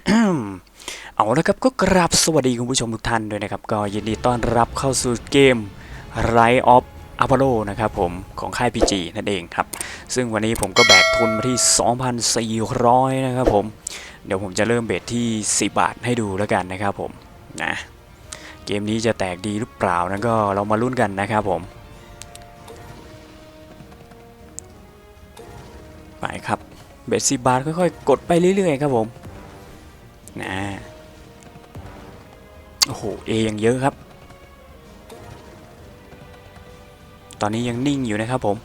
เอาละครับก็กราบสวัสดีคุณผู้ชมทุกท่านด้วยนะครับก็ยินดีต้อนรับเข้าสู่เกม Rise of Apollo นะครับผมของค่าย PG นั่นเองครับซึ่งวันนี้ผมก็แบกทุนมาที่ 2,400 นะครับผมเดี๋ยวผมจะเริ่มเบสที่10 บาทให้ดูแล้วกันนะครับผมนะเกมนี้จะแตกดีหรือเปล่านั้นก็เรามาลุ้นกันนะครับผมไปครับเบส10 บาทค่อยๆกดไปเรื่อยๆครับผมนะโอ้โหเอยังเยอะครับตอนนี้ยังนิ่งอยู่นะครับผม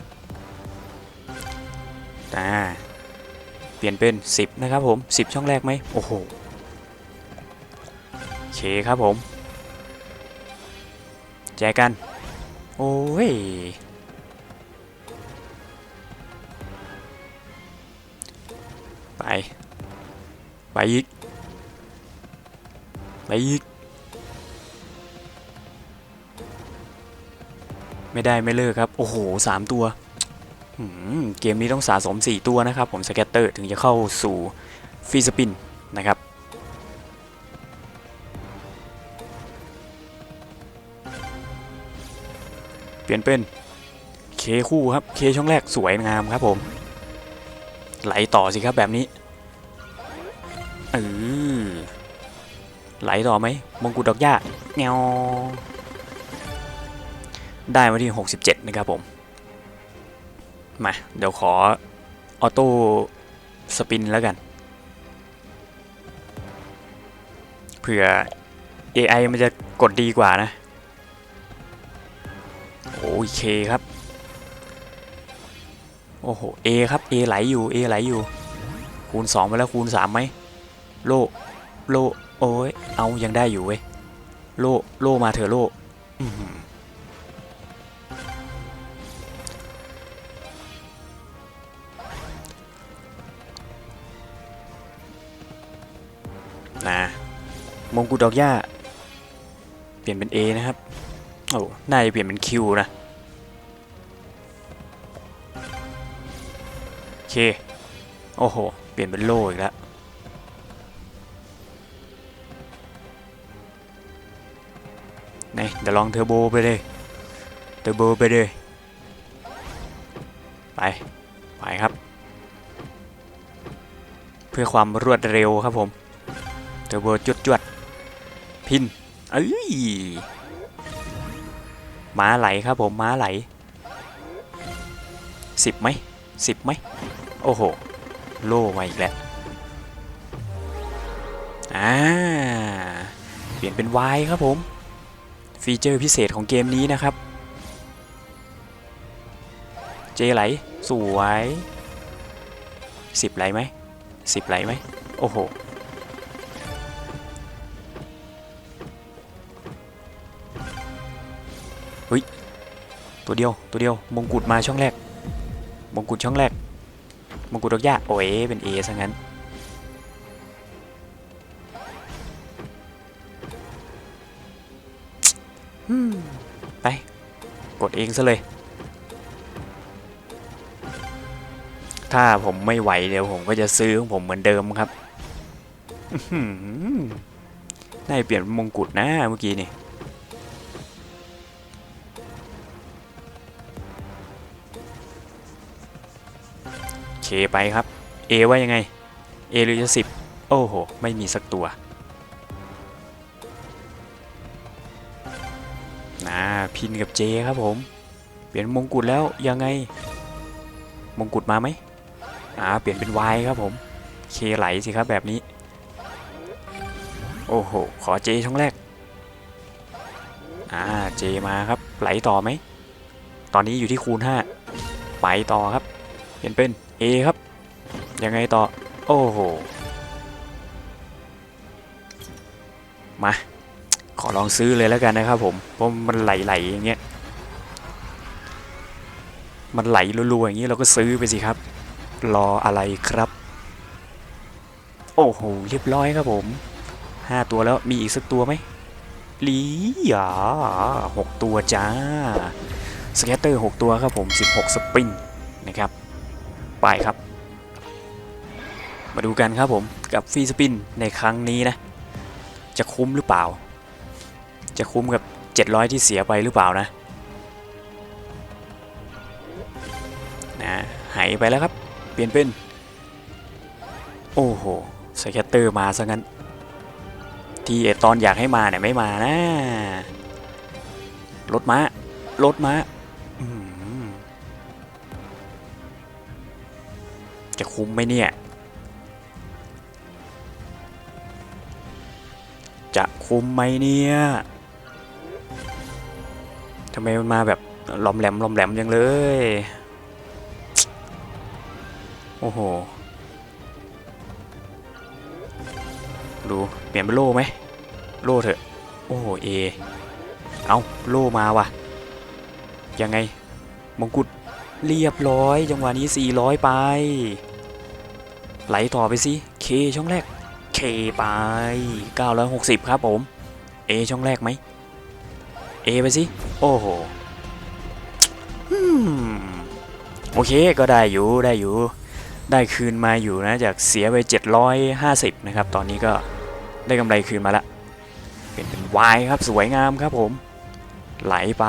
เปลี่ยนเป็น10นะครับผม10ช่องแรกไหมโอ้โหโอเคครับผมแจกันโอ้ยไปไปอีกไปอีกไม่ได้ไม่เลิกครับโอ้โห3ตัวเกมนี้ต้องสะสม4ตัวนะครับผมสแกตเตอร์ถึงจะเข้าสู่ฟรีสปินนะครับเปลี่ยนเป็นเคคู่ครับเคช่องแรกสวยงามครับผมไหลต่อสิครับแบบนี้เออไหลต่อไหมมงกุฎดอกหญ้าเงาได้มาที่67นะครับผมมาเดี๋ยวขอออโต้สปินแล้วกันเผื่อ AI มันจะกดดีกว่านะโอเคครับโอ้โห A ครับ A ไหลอยู่ A ไหลอยู่คูณ2ไปแล้วคูณ3ไหมโลโลโอ้ยเอายังได้อยู่เว้ยโลมาเถอะโลนะมงกุฎดอกหญ้าเปลี่ยนเป็น A นะครับโอ้น่าจะเปลี่ยนเป็น Q นะโอเคโอ้โหเปลี่ยนเป็นโลอีกแล้วนี่เดี๋ยวลองเทอร์โบไปเลยเทอร์โบไปเลยไปครับเพื่อความรวดเร็วครับผมเทอร์โบจวดพินเอ้ยม้าไหลครับผมม้าไหล10ไหม10ไหมโอ้โหโล่มาอีกแล้วเปลี่ยนเป็น Y ครับผมฟีเจอร์พิเศษของเกมนี้นะครับเจไหลสวย10ไหลไหม10ไหลไหมโอ้โหเฮ้ยตัวเดียวมงกุฎมาช่องแรกมงกุฎช่องแรกมงกุฎดอกหญ้าโอ้ยเป็น A ซะงั้นไปกดเองซะเลยถ้าผมไม่ไหวเดี๋ยวผมก็จะซื้อของผมเหมือนเดิมครับได้เปลี่ยนมงกุฎนะเมื่อกี้นี่เคไปครับ A ว่ายังไง A หรือจะ10โอ้โหไม่มีสักตัวพินกับ J ครับผมเปลี่ยนมงกุฎแล้วยังไงมงกุฎมาไหมเปลี่ยนเป็น Y ครับผมเคไหลสิครับแบบนี้โอ้โหขอ J ช่องแรกJ มาครับไหลต่อไหมตอนนี้อยู่ที่คูณ5ไปต่อครับเปลี่ยนเป็น A ครับยังไงต่อโอ้โหมาขอลองซื้อเลยแล้วกันนะครับผมเพราะมันไหลอย่างเงี้ยมันไหลรัวๆอย่างนี้เราก็ซื้อไปสิครับรออะไรครับโอ้โหเรียบร้อยครับผม5ตัวแล้วมีอีกสักตัวไหมลีอ่า6ตัวจ้าสแกตเตอร์6ตัวครับผม16สปริงนะครับไปครับไป มาดูกันครับผมกับฟรีสปินในครั้งนี้นะจะคุ้มหรือเปล่าจะคุ้มกับ700ที่เสียไปหรือเปล่านะหายไปแล้วครับเปลี่ยนเป็นโอ้โหสแคตเตอร์มาซะงั้นที่ตอนอยากให้มาเนี่ยไม่มานะรถม้าจะคุ้มไหมเนี่ยจะคุ้มไหมเนี่ยทำไมมันมาแบบหลอมแหลมจังเลยโอ้โหดูเปลี่ยนเป็นโล่ไหมโล่เถอะโอ้โหเอาโล่มาว่ะยังไงมงกุฎเรียบร้อยจังหวะนี้400ไปไหลต่อไปสิเคช่องแรกเคไป960ครับผมช่องแรกไหมไปสิโอ้โหโอเคก็ได้อยู่ได้คืนมาอยู่นะจากเสียไป750นะครับตอนนี้ก็ได้กำไรคืนมาละเป็นYครับสวยงามครับผมไหลไป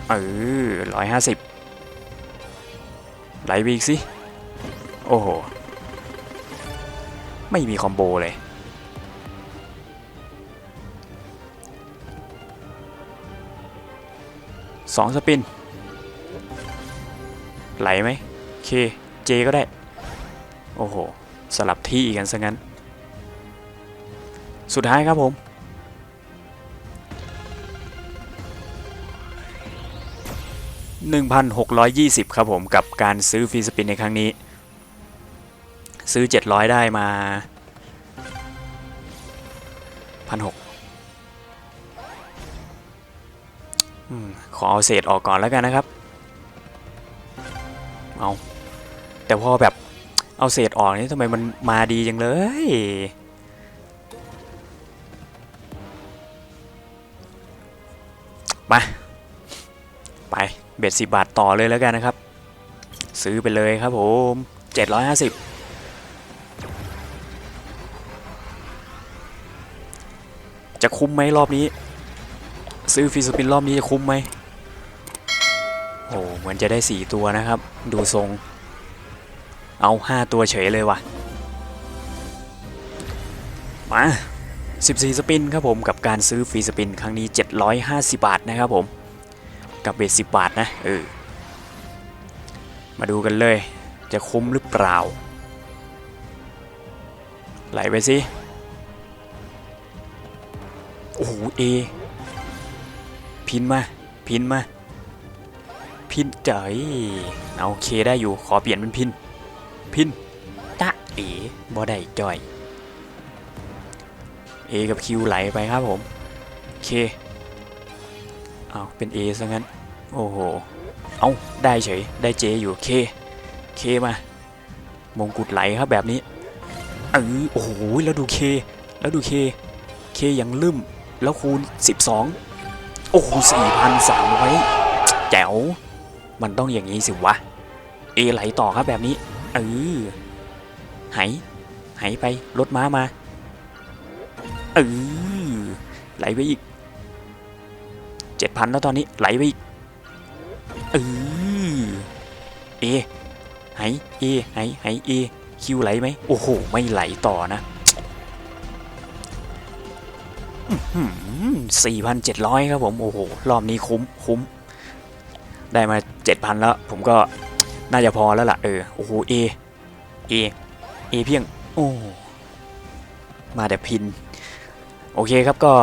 150ไหลไปอีกสิโอ้โหไม่มีคอมโบเลย2สปินไหลไหมเคเจก็ได้โอ้โหสลับที่กันซะงั้นสุดท้ายครับผม1,620ครับผมกับการซื้อฟรีสปินในครั้งนี้ซื้อ700ได้มา1,600ขอเอาเศษออกก่อนแล้วกันนะครับแต่พอแบบเอาเศษออกนี่ทำไมมันมาดีจังเลยไปเบ็ด10 บาทต่อเลยแล้วกันนะครับซื้อไปเลยครับผม750จะคุ้มไหมรอบนี้ซื้อฟรีสปินรอบนี้จะคุ้มไหมโอ้เหมือนจะได้4ตัวนะครับดูทรงเอา5ตัวเฉยเลยว่ะมา14สปินครับผมกับการซื้อฟรีสปินครั้งนี้750 บาทนะครับผมกับเบส10 บาทนะมาดูกันเลยจะคุ้มหรือเปล่าไหลไปสิโอ้โหพินมาใจเอาเคได้อยู่ขอเปลี่ยนเป็นพินจ๊ะบ่ได้จ่อยกับคิวไหลไปครับผมเคเอาเป็นซะงั้นโอ้โหเอาได้เฉยได้เจอยู่เคมามงกุฎไหลครับแบบนี้โอ้โหแล้วดูเคยังลืมแล้วคูณ12โอ้โห4,300แจ๋วมันต้องอย่างนี้สิวะไหลต่อครับแบบนี้หายไปรถม้ามาไหลไปอีก 7,000แล้วตอนนี้ไหลไปอีกหายคิวไหลไหมโอ้โหไม่ไหลต่อนะ4,700ครับผมโอ้โหรอบนี้คุ้มได้มา 7,000แล้วผมก็น่าจะพอแล้วล่ะโอ้โหเพียงโอ้มาแต่พินโอเคครับก็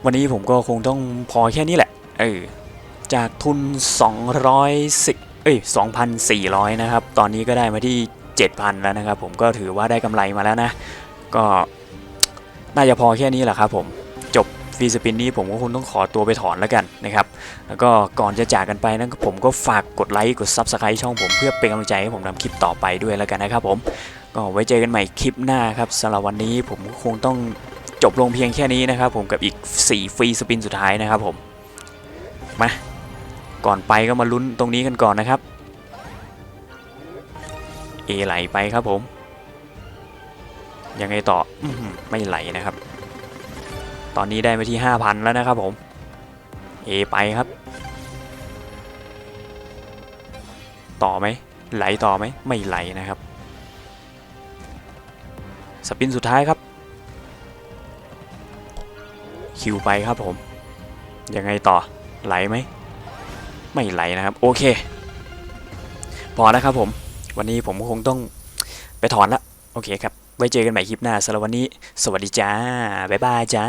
วันนี้ผมก็คงต้องพอแค่นี้แหละจากทุน2,400นะครับตอนนี้ก็ได้มาที่ 7,000แล้วนะครับผมก็ถือว่าได้กำไรมาแล้วนะก็น่าจะพอแค่นี้แหละครับผมจบฟรีสปินนี้ผมก็คงต้องขอตัวไปถอนแล้วกันนะครับแล้วก็ก่อนจะจากกันไปนั้นผมก็ฝากกดไลค์กด Subscribe ช่องผมเพื่อเป็นกำลังใจให้ผมทำคลิปต่อไปด้วยแล้วกันนะครับผมก็ไว้เจอกันใหม่คลิปหน้าครับสำหรับวันนี้ผมคงต้องจบลงเพียงแค่นี้นะครับผมกับอีก4ฟรีสปินสุดท้ายนะครับผมมาก่อนไปก็มาลุ้นตรงนี้กันก่อนนะครับ เอไหลไปครับผมยังไงต่อไม่ไหลนะครับตอนนี้ได้มาที่ 5,000 แล้วนะครับผมเอไปครับต่อไหมไหลต่อไหมไม่ไหลนะครับสปินสุดท้ายครับคิวไปครับผมยังไงต่อไหลไหมไม่ไหลนะครับโอเคพอแล้วครับผมวันนี้ผมคงต้องไปถอนละโอเคครับไว้เจอกันใหม่คลิปหน้าสำหรับวันนี้สวัสดีจ้าบ๊ายบายจ้า